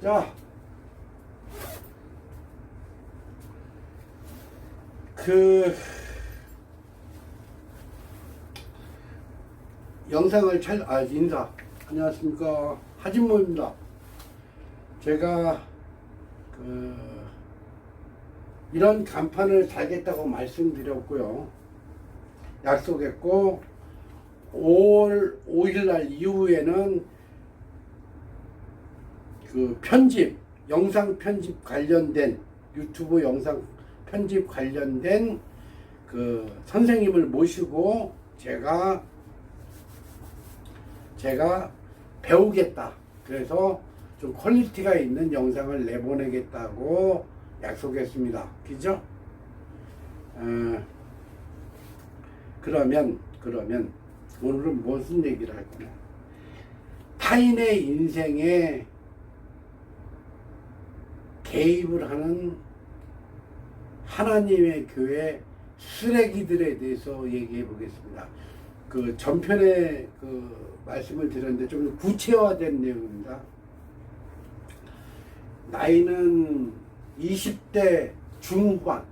자, 그 영상을 인사. 안녕하십니까, 하진모입니다. 제가 이런 간판을 달겠다고 말씀드렸고요, 약속했고 5월 5일날 이후에는 그 편집, 영상 편집 관련된, 유튜브 영상 편집 관련된 그 선생님을 모시고 제가 배우겠다. 그래서 좀 퀄리티가 있는 영상을 내보내겠다고 약속했습니다. 그죠? 그러면 오늘은 무슨 얘기를 할 거냐? 타인의 인생에 개입을 하는 하나님의 교회 쓰레기들에 대해서 얘기해 보겠습니다. 그 전편에 말씀을 드렸는데 좀 구체화된 내용입니다. 나이는 20대 중후반.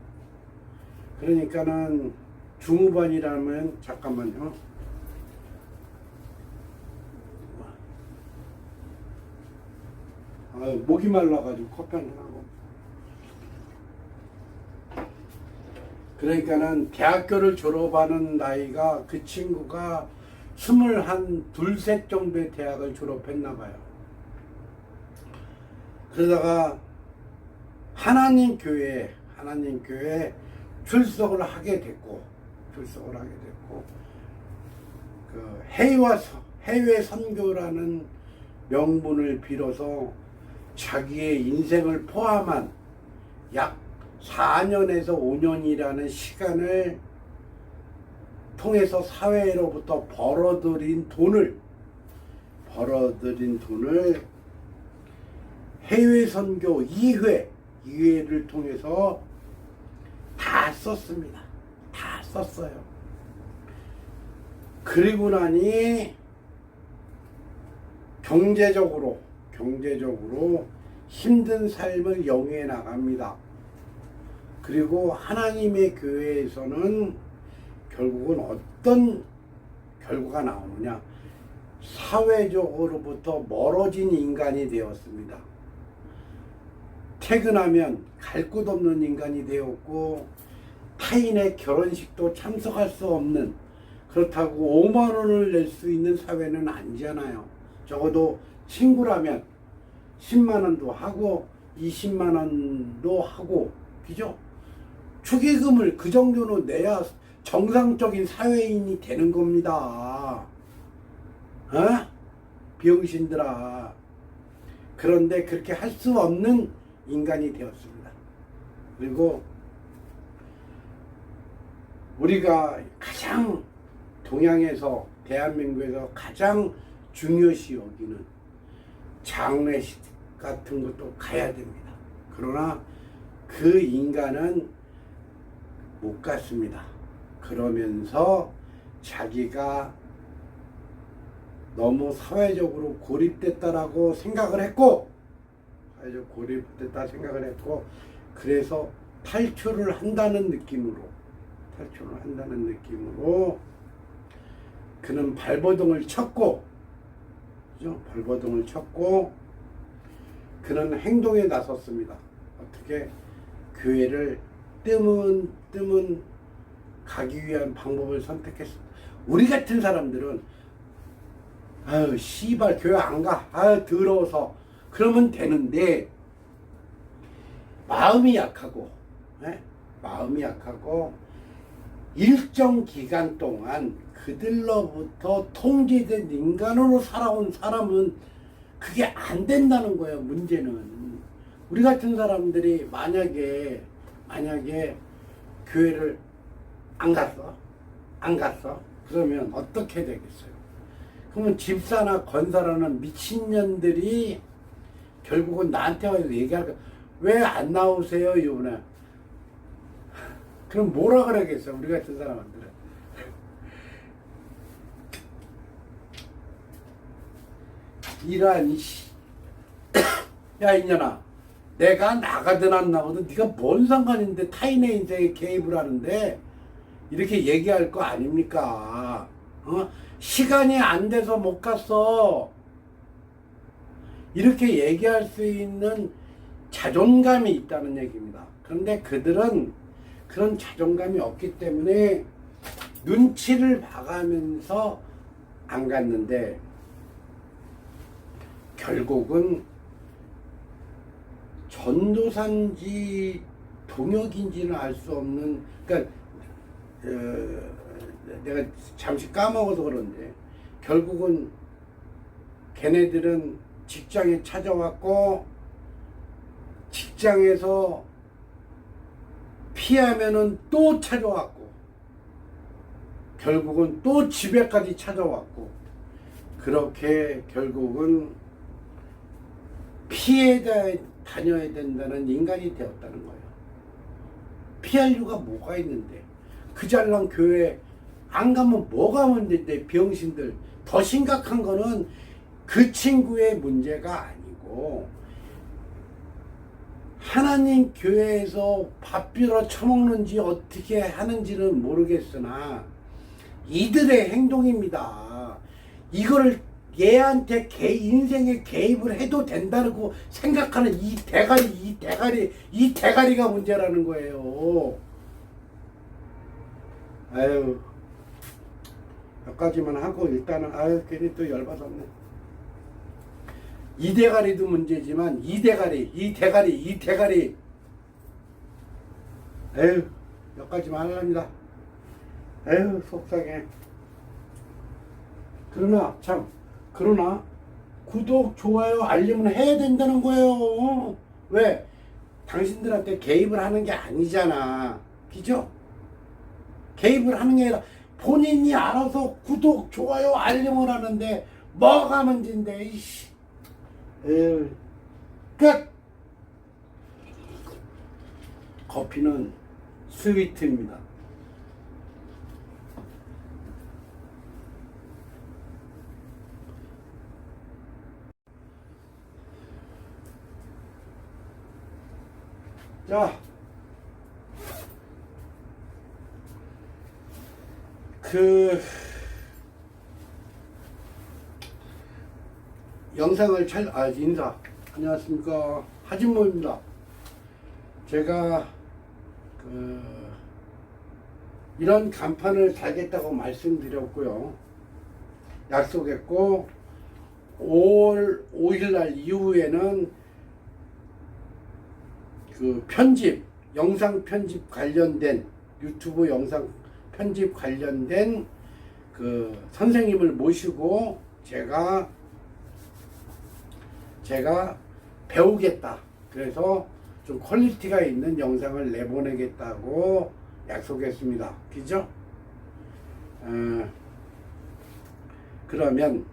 그러니까는 중후반이라면, 잠깐만요. 목이 말라가지고 커피 한잔 하고. 그러니까는 대학교를 졸업하는 나이가, 그 친구가 21, 2, 정도의 대학을 졸업했나봐요. 그러다가 하나님 교회에 출석을 하게 됐고, 그 해외 선교라는 명분을 빌어서 자기의 인생을 포함한 약 4년에서 5년이라는 시간을 통해서 사회로부터 벌어들인 돈을 해외 선교 2회를 통해서 다 썼습니다. 다 썼어요. 그리고 나니 경제적으로 힘든 삶을 영위해 나갑니다. 그리고 하나님의 교회에서는 결국은 어떤 결과가 나오느냐? 사회적으로부터 멀어진 인간이 되었습니다. 퇴근하면 갈 곳 없는 인간이 되었고, 타인의 결혼식도 참석할 수 없는, 그렇다고 5만 원을 낼 수 있는 사회는 아니잖아요. 적어도 친구라면 10만 원도 하고 20만 원도 하고, 그죠? 축의금을 그 정도는 내야 정상적인 사회인이 되는 겁니다. 병신들아. 그런데 그렇게 할 수 없는 인간이 되었습니다. 그리고 우리가 가장 동양에서, 대한민국에서 가장 중요시 여기는 장례식 같은 것도 가야 됩니다. 그러나 그 인간은 못 갔습니다. 그러면서 자기가 너무 사회적으로 고립됐다라고 생각을 했고, 그래서 탈출을 한다는 느낌으로 그는 발버둥을 쳤고, 그는 행동에 나섰습니다. 어떻게? 교회를 뜸은 가기 위한 방법을 선택했습니다. 우리 같은 사람들은 아유 씨발 교회 안 가, 아유 더러워서, 그러면 되는데, 마음이 약하고 일정 기간 동안 그들로부터 통제된 인간으로 살아온 사람은 그게 안 된다는 거예요. 문제는 우리 같은 사람들이 만약에 교회를 안 갔어 그러면 어떻게 되겠어요? 그러면 집사나 권사라는 미친년들이 결국은 나한테 와서 얘기할 거야. 왜 안 나오세요 이번에? 그럼 뭐라 그러겠어 우리 같은 사람들은. 이러한 야 이년아, 내가 나가든 안 나가든 네가 뭔 상관인데 타인의 인생에 개입을 하는데, 이렇게 얘기할 거 아닙니까? 시간이 안 돼서 못 갔어. 이렇게 얘기할 수 있는 자존감이 있다는 얘기입니다. 그런데 그들은 그런 자존감이 없기 때문에 눈치를 봐가면서 안 갔는데, 결국은 전도사인지 동역인지는 알 수 없는, 그러니까 내가 잠시 까먹어서 그런데, 결국은 걔네들은 직장에 찾아왔고, 직장에서 피하면은 또 찾아왔고, 결국은 또 집에까지 찾아왔고, 그렇게 결국은 피해 다녀야 된다는 인간이 되었다는 거예요. 피할 이유가 뭐가 있는데, 그 잘난 교회 안 가면 뭐가 문제인데, 병신들. 더 심각한 거는 그 친구의 문제가 아니고, 하나님 교회에서 밥 빌어 처먹는지 어떻게 하는지는 모르겠으나 이들의 행동입니다. 이거를 얘한테 인생에 개입을 해도 된다고 생각하는 이 대가리가 문제라는 거예요. 아유, 여기까지만 하고 일단은, 아유, 괜히 또 열받았네. 이 대가리도 문제지만, 이 대가리. 에휴, 여기까지만 하랍니다. 에휴, 속상해. 그러나 구독, 좋아요, 알림은 해야 된다는 거예요. 왜? 당신들한테 개입을 하는 게 아니잖아. 그죠? 개입을 하는 게 아니라 본인이 알아서 구독, 좋아요, 알림을 하는데 뭐가 문제인데, 이씨. 끝! 커피는 스위트입니다. 자, 영상을 인사. 안녕하십니까. 하진모입니다. 제가, 이런 간판을 달겠다고 말씀드렸고요. 약속했고, 5월 5일날 이후에는 영상 편집 관련된, 유튜브 영상 편집 관련된 선생님을 모시고 제가 배우겠다. 그래서 좀 퀄리티가 있는 영상을 내보내겠다고 약속했습니다. 그죠? 그러면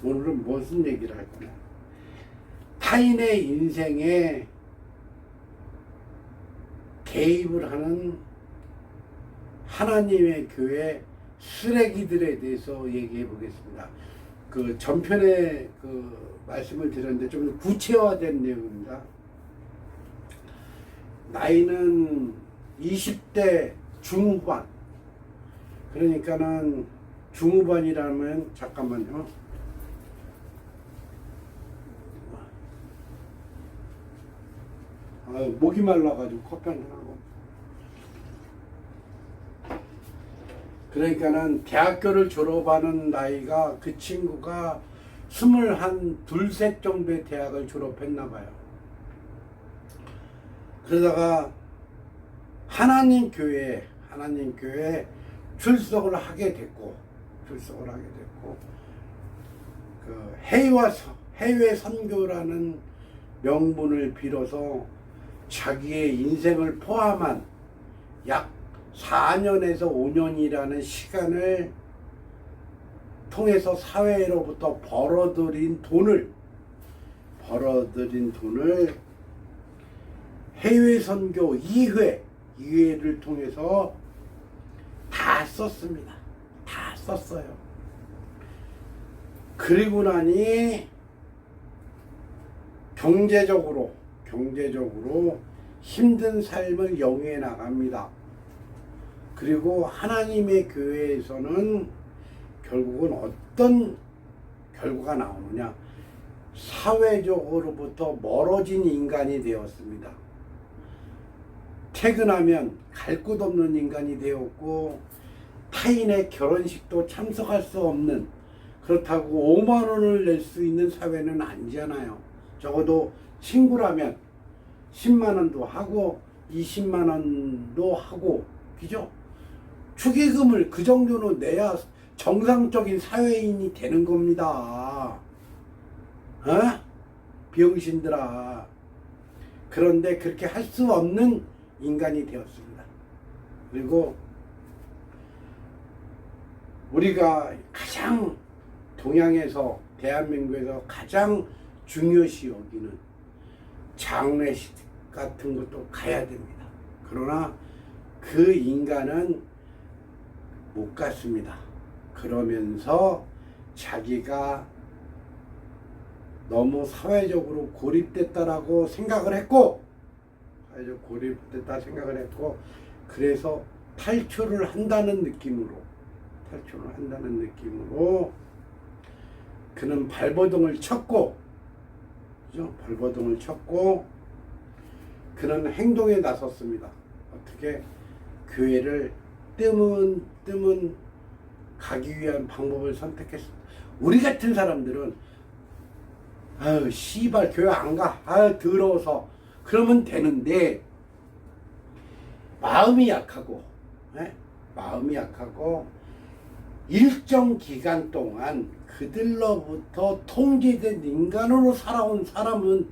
오늘은 무슨 얘기를 할 거냐? 타인의 인생에 개입을 하는 하나님의 교회 쓰레기들에 대해서 얘기해 보겠습니다. 전편에 말씀을 드렸는데 좀 구체화된 내용입니다. 나이는 20대 중후반. 그러니까는 중후반이라면, 잠깐만요. 목이 말라가지고 커피 한잔 하고. 그러니까는 대학교를 졸업하는 나이가, 그 친구가 21, 2, 정도의 대학을 졸업했나 봐요. 그러다가 하나님 교회에 출석을 하게 됐고, 해외 선교라는 명분을 빌어서 자기의 인생을 포함한 약 4년에서 5년이라는 시간을 통해서 사회로부터 벌어들인 돈을 해외 선교 2회를 통해서 다 썼습니다. 다 썼어요. 그리고 나니 경제적으로 힘든 삶을 영위해 나갑니다. 그리고 하나님의 교회에서는 결국은 어떤 결과가 나오느냐? 사회적으로부터 멀어진 인간이 되었습니다. 퇴근하면 갈 곳 없는 인간이 되었고, 타인의 결혼식도 참석할 수 없는, 그렇다고 5만 원을 낼 수 있는 사회는 아니잖아요. 적어도 친구라면 10만 원도 하고 20만 원도 하고, 그죠? 축의금을 그 정도는 내야 정상적인 사회인이 되는 겁니다. 어? 병신들아. 그런데 그렇게 할 수 없는 인간이 되었습니다. 그리고 우리가 가장 동양에서, 대한민국에서 가장 중요시 여기는 장례식 같은 것도 가야 됩니다. 그러나 그 인간은 못 갔습니다. 그러면서 자기가 너무 사회적으로 고립됐다라고 생각을 했고, 그래서 탈출을 한다는 느낌으로 그는 발버둥을 쳤고, 그는 행동에 나섰습니다. 어떻게? 교회를 뜸은 가기 위한 방법을 선택했습니다. 우리 같은 사람들은 아유 씨발 교회 안 가, 아유 더러워서, 그러면 되는데, 마음이 약하고 일정 기간 동안 그들로부터 통제된 인간으로 살아온 사람은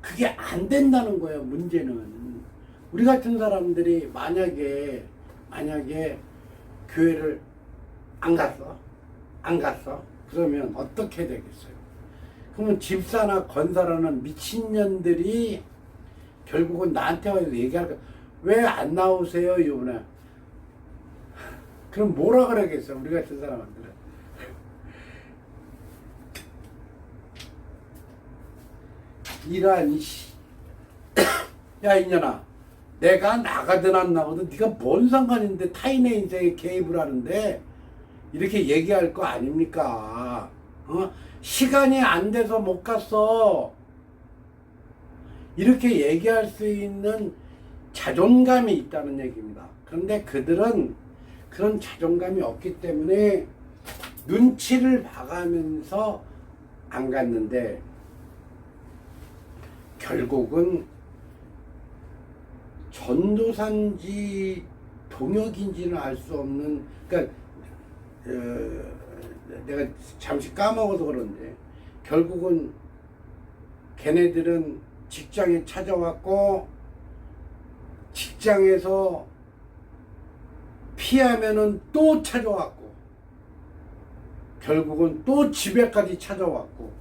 그게 안 된다는 거예요. 문제는 우리 같은 사람들이 만약에 교회를 안 갔어 그러면 어떻게 되겠어요? 그러면 집사나 권사라는 미친년들이 결국은 나한테 와서 얘기할 거야. 왜 안 나오세요 이번에? 그럼 뭐라 그러겠어 우리 같은 사람들은. 이러한 야 이년아, 내가 나가든 안 나가든 네가 뭔 상관인데 타인의 인생에 개입을 하는데, 이렇게 얘기할 거 아닙니까? 시간이 안 돼서 못 갔어, 이렇게 얘기할 수 있는 자존감이 있다는 얘기입니다. 그런데 그들은 그런 자존감이 없기 때문에 눈치를 봐가면서 안 갔는데, 결국은 전도사인지 동역인지는 알 수 없는, 그러니까 내가 잠시 까먹어서 그런데, 결국은 걔네들은 직장에 찾아왔고, 직장에서 피하면은 또 찾아왔고, 결국은 또 집에까지 찾아왔고,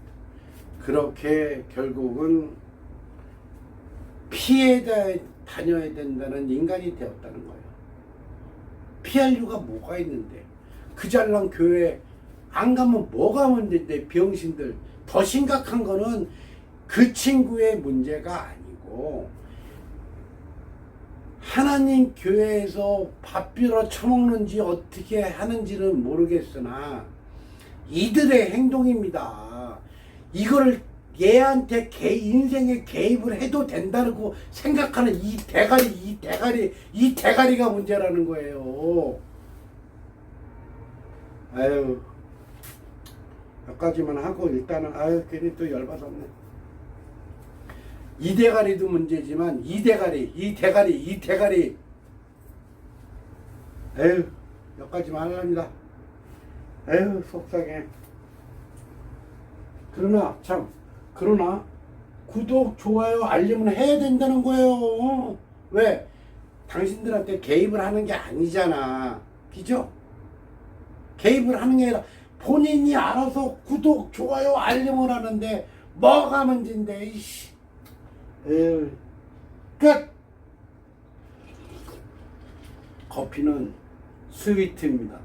그렇게 결국은 피해 다녀야 된다는 인간이 되었다는 거예요. 피할 이유가 뭐가 있는데, 그 잘난 교회 안 가면 뭐가 문제인데, 병신들. 더 심각한 거는 그 친구의 문제가 아니고, 하나님 교회에서 밥 빌어 처먹는지 어떻게 하는지는 모르겠으나 이들의 행동입니다. 이거를 얘한테 인생에 개입을 해도 된다고 생각하는 이 대가리가 문제라는 거예요. 아유, 여기까지만 하고 일단은 괜히 또 열받았네. 이 대가리도 문제지만 이 대가리 에휴, 여기까지만 하랍니다. 에휴, 속상해. 그러나 구독, 좋아요, 알림은 해야 된다는 거예요. 왜? 당신들한테 개입을 하는 게 아니잖아. 그죠? 개입을 하는 게 아니라 본인이 알아서 구독, 좋아요, 알림을 하는데 뭐가 문제인데, 이씨. 에휴, 끝! 커피는 스위트입니다.